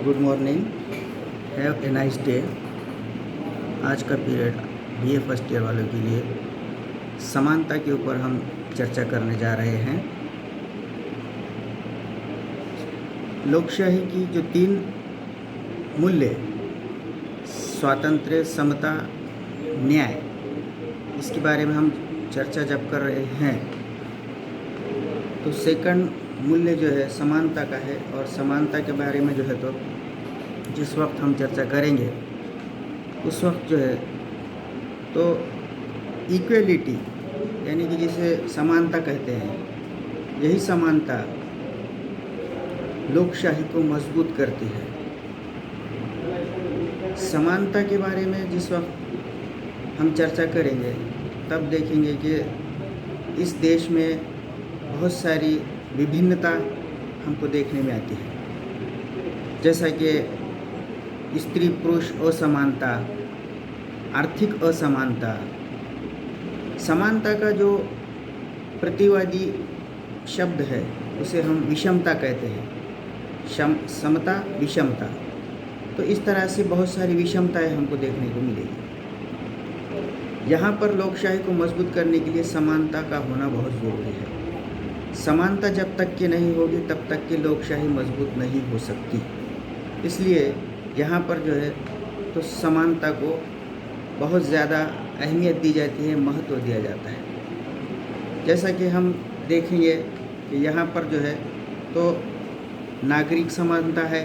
Good morning, have a nice day. आज का period BA first year वालों के लिए समानता के ऊपर हम चर्चा करने जा रहे हैं। लोकशाही की जो 3 मूल्य स्वातंत्र्य, समता, न्याय, इसके बारे में हम चर्चा जब कर रहे हैं तो सेकंड मूल्य जो है समानता का है। और समानता के बारे में जो है तो जिस वक्त हम चर्चा करेंगे उस वक्त जो है तो इक्वलिटी यानी कि जिसे समानता कहते हैं, यही समानता लोकशाही को मजबूत करती है। समानता के बारे में जिस वक्त हम चर्चा करेंगे तब देखेंगे कि इस देश में बहुत सारी विभिन्नता हमको देखने में आती है, जैसा कि स्त्री पुरुष असमानता, आर्थिक असमानता। समानता का जो प्रतिवादी शब्द है उसे हम विषमता कहते हैं, समता विषमता। तो इस तरह से बहुत सारी विषमताएं हमको देखने को मिलेगी। यहाँ पर लोकशाही को मजबूत करने के लिए समानता का होना बहुत ज़रूरी है। समानता जब तक की नहीं होगी तब तक की लोकशाही मजबूत नहीं हो सकती। इसलिए यहाँ पर जो है तो समानता को बहुत ज़्यादा अहमियत दी जाती है, महत्व दिया जाता है। जैसा कि हम देखेंगे कि यहाँ पर जो है तो नागरिक समानता है,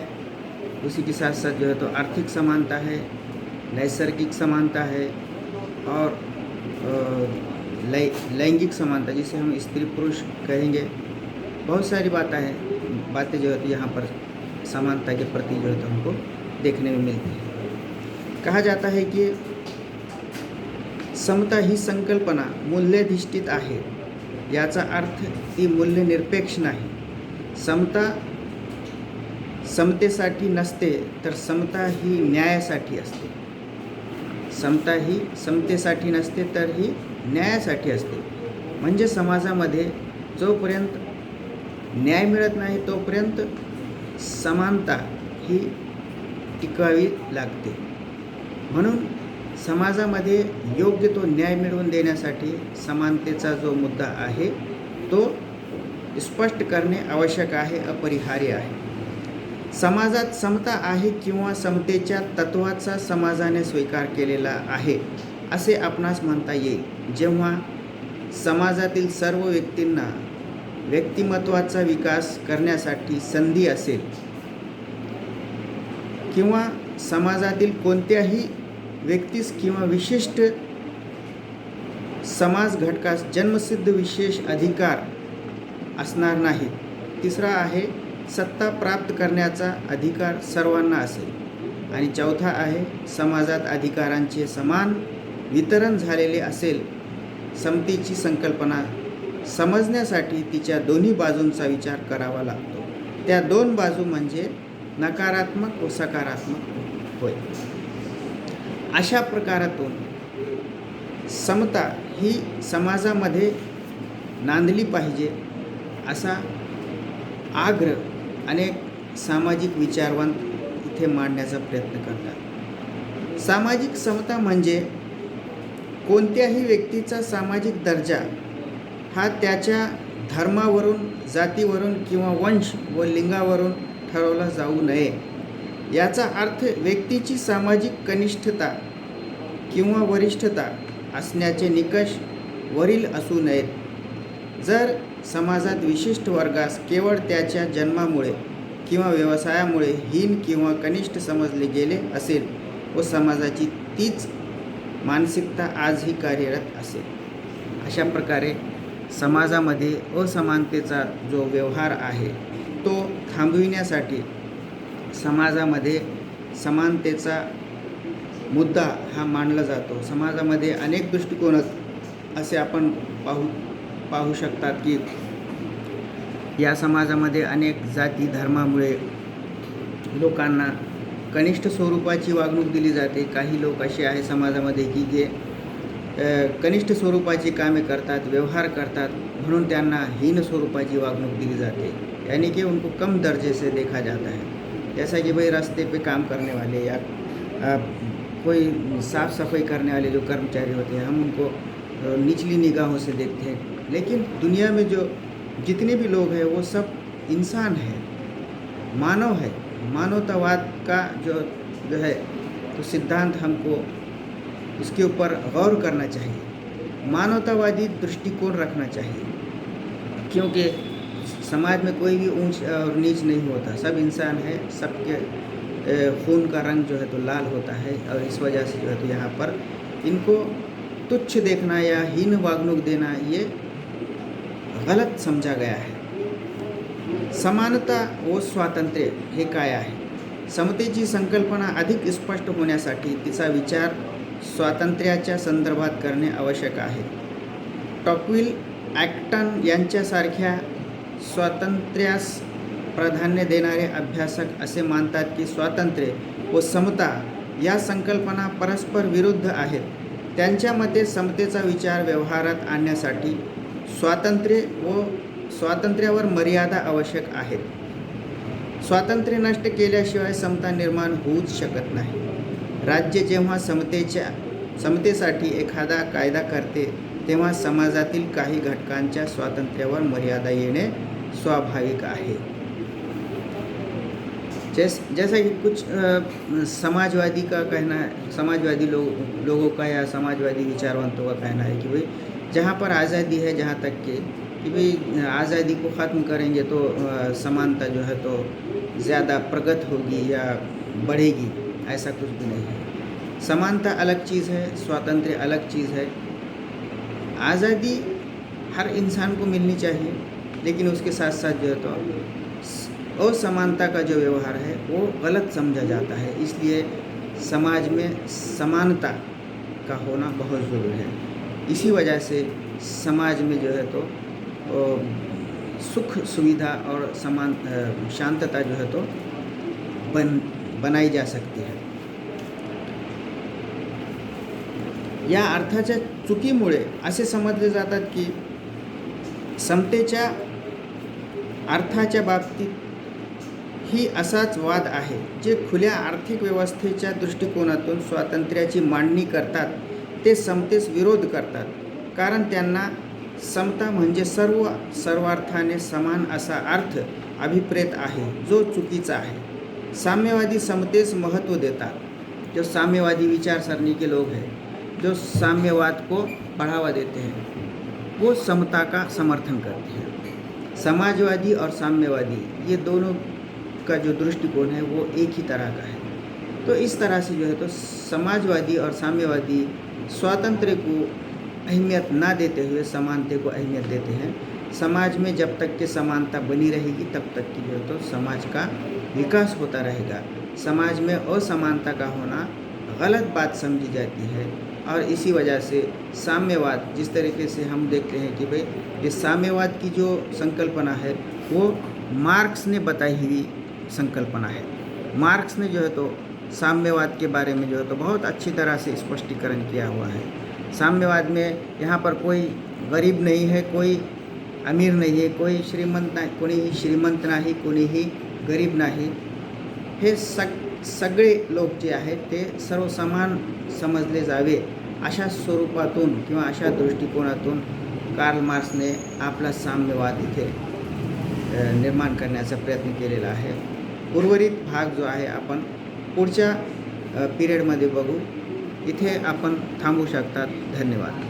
उसी के साथ साथ जो है तो आर्थिक समानता है, नैसर्गिक समानता है और लैंगिक समानता, जिसे हम स्त्री पुरुष कहेंगे। बहुत सारी बातें जो है तो यहाँ पर समानता के प्रति जो है तो हमको देखने में मिलती है। कहा जाता है कि समता ही संकल्पना मूल्याधिष्ठित आहे, याचा अर्थ ती मूल्यनिरपेक्ष नाही। समता समतेसाठी नसते तर समता ही न्यायासाठी असते। समता ही समतेसाठी नसते तर ही न्यायासाठी असते। म्हणजे समाजामध्ये जोपर्यंत न्याय मिळत नाही तोपर्यंत समानता ही टिकवावी लागते। म्हणून समाजामध्ये योग्य तो न्याय मिळवून देण्यासाठी समानतेचा जो मुद्दा आहे तो स्पष्ट करणे आवश्यक आहे, अपरिहार्य आहे। समाजात समता आहे किंवा समतेच्या तत्वाचा समाजाने स्वीकार केलेला आहे असे आपणास म्हणता येईल जेव्हा समाजातील सर्व व्यक्तींना व्यक्तिमत्वाचा विकास करण्यासाठी संधी असेल किंवा समाजातील कोणत्याही व्यक्तीस किंवा विशिष्ट समाज घटकास जन्मसिद्ध विशेष अधिकार असणार नाही। तिसरा आहे सत्ता प्राप्त करण्याचा अधिकार सर्वांना असेल। आणि चौथा आहे समाजात अधिकारांचे समान वितरण झालेले असेल। समतेची संकल्पना समजण्यासाठी तिच्या दोन्ही बाजूंचा विचार करावा लागतो। त्या 2 बाजू म्हणजे नकारात्मक व सकारात्मक होय। अशा प्रकारातून समता ही समाजामध्ये नांदली पाहिजे असा आग्रह अनेक सामाजिक विचारवंत इथे मांडण्याचा प्रयत्न करतात। सामाजिक समता म्हणजे कोणत्याही व्यक्तीचा सामाजिक दर्जा हा त्याच्या धर्मावरून, जातीवरून किंवा वंश व लिंगावरून ठरवला जाऊ नये। याचा अर्थ व्यक्तीची सामाजिक कनिष्ठता किंवा वरिष्ठता असण्याचे निकष वरील असू नयेत। जर समाजात विशिष्ट वर्गास केवळ त्याच्या जन्मामुळे किंवा व्यवसायामुळे हीन किंवा कनिष्ठ समजले गेले असेल व समाजाची तीच मानसिकता आजही कार्यरत असेल, अशा प्रकारे समाजामध्ये असमानतेचा जो व्यवहार आहे तो थांबविण्यासाठी समाजामध्ये समानतेचा मुद्दा हा मांडला जातो। समाजामध्ये अनेक दृष्टिकोन असे आपण पाहू शकतात की या समाजामध्ये अनेक जाती धर्मामुळे लोकांना कनिष्ठ स्वरूपाची वागणूक दिली जाते। काही लोक असे आहे समाजामध्ये की जे कनिष्ठ स्वरूपाची कामे करतात, व्यवहार करतात, म्हणून त्यांना हीन स्वरूपाची वागणूक दिली जाते, यानी कि उनको कम दर्जे से देखा जाता है। जैसा कि भाई रास्ते पे काम करने वाले या कोई साफ़ सफाई करने वाले जो कर्मचारी होते हैं, हम उनको निचली निगाहों से देखते हैं। लेकिन दुनिया में जो जितने भी लोग हैं वो सब इंसान हैं, मानव है। मानवतावाद का जो जो है तो सिद्धांत हमको इसके ऊपर गौर करना चाहिए, मानवतावादी दृष्टिकोण रखना चाहिए, क्योंकि समाज में कोई भी ऊंच और नीच नहीं होता, सब इंसान है, सबके खून का रंग जो है तो लाल होता है। और इस वजह से जो है तो यहाँ पर इनको तुच्छ देखना या हीन वागणूक देना ये गलत समझा गया है। समानता व स्वातंत्र्य हे काय आहे? समतेची संकल्पना अधिक स्पष्ट होण्यासाठी तिचा विचार स्वातंत्र्याच्या संदर्भात करणे आवश्यक आहे। टॉकविल, ॲक्टन यांच्यासारख्या स्वातंत्र्यास प्राधान्य देणारे अभ्यासक असे मानतात की स्वातंत्र्य व समता या संकल्पना परस्पर विरुद्ध आहेत। त्यांच्या मते समतेचा विचार व्यवहारात आणण्यासाठी स्वातंत्र्यावर मर्यादा आवश्यक आहेत। स्वातंत्र्य नष्ट केल्याशिवाय समता निर्माण होऊच शकत नाही। राज्य जेव्हा समतेसाठी एखादा कायदा करते तेव्हा समाजातील काही घटकांच्या स्वातंत्र्यावर मर्यादा येणे स्वाभाविक आहे। जैसा कि कुछ समाजवादी का कहना है, समाजवादी लोगों का या समाजवादी विचारवंतों का कहना है कि भाई जहाँ पर आज़ादी है, जहाँ तक कि भाई आज़ादी को ख़त्म करेंगे तो समानता जो है तो ज़्यादा प्रगत होगी या बढ़ेगी, ऐसा कुछ भी नहीं है। समानता अलग चीज़ है, स्वातंत्र्य अलग चीज़ है। आज़ादी हर इंसान को मिलनी चाहिए, लेकिन उसके साथ साथ जो है तो असमानता का जो व्यवहार है वो गलत समझा जाता है। इसलिए समाज में समानता का होना बहुत ज़रूरी है। इसी वजह से समाज में जो है तो सुख सुविधा और शांतता जो है तो बनाई जा सकती है। या अर्थाच्या चुकीमुळे असे समजले जातात की समतेच्या अर्थाच्या बाबतीत ही असाच वाद आहे, जे खुल्या आर्थिक व्यवस्थेच्या दृष्टिकोनातून स्वातंत्र्याची मांडणी करतात ते समतेस विरोध करतात, कारण त्यांना समता म्हणजे सर्वार्थाने समान असा अर्थ अभिप्रेत आहे, जो चुकीचा आहे। साम्यवादी समतेस महत्त्व देतात। जो साम्यवादी विचारसरणी के लोग हैं, जो साम्यवाद को बढ़ावा देते हैं, वो समता का समर्थन करते हैं। समाजवादी और साम्यवादी ये दोनों का जो दृष्टिकोण है वो एक ही तरह का है। तो इस तरह से जो है तो समाजवादी और साम्यवादी स्वातंत्र्य को अहमियत ना देते हुए समानता को अहमियत देते हैं। समाज में जब तक कि समानता बनी रहेगी तब तक की जो है तो समाज का विकास होता रहेगा। समाज में असमानता का होना गलत बात समझी जाती है, और इसी वजह से साम्यवाद, जिस तरीके से हम देखते हैं कि भाई ये साम्यवाद की जो संकल्पना है वो मार्क्स ने बताई हुई संकल्पना है। मार्क्स ने जो है तो साम्यवाद के बारे में जो है तो बहुत अच्छी तरह से स्पष्टीकरण किया हुआ है। साम्यवाद में यहाँ पर कोई गरीब नहीं है, कोई अमीर नहीं है, कोई श्रीमंत नाही, कोणीही श्रीमंत नाही, कोणीही गरीब नाही। हे सगळे लोक जे आहेत ते सर्व समान समजले जावे अशा स्वरूपातून किंवा अशा दृष्टिकोनातून कार्ल मार्क्सने आपला साम्यवाद इथे निर्माण करण्याचा प्रयत्न केलेला आहे। उर्वरित भाग जो आहे आपण पुढच्या पिरियडमध्ये बघू। इथे आपण थांबू शकतात। धन्यवाद।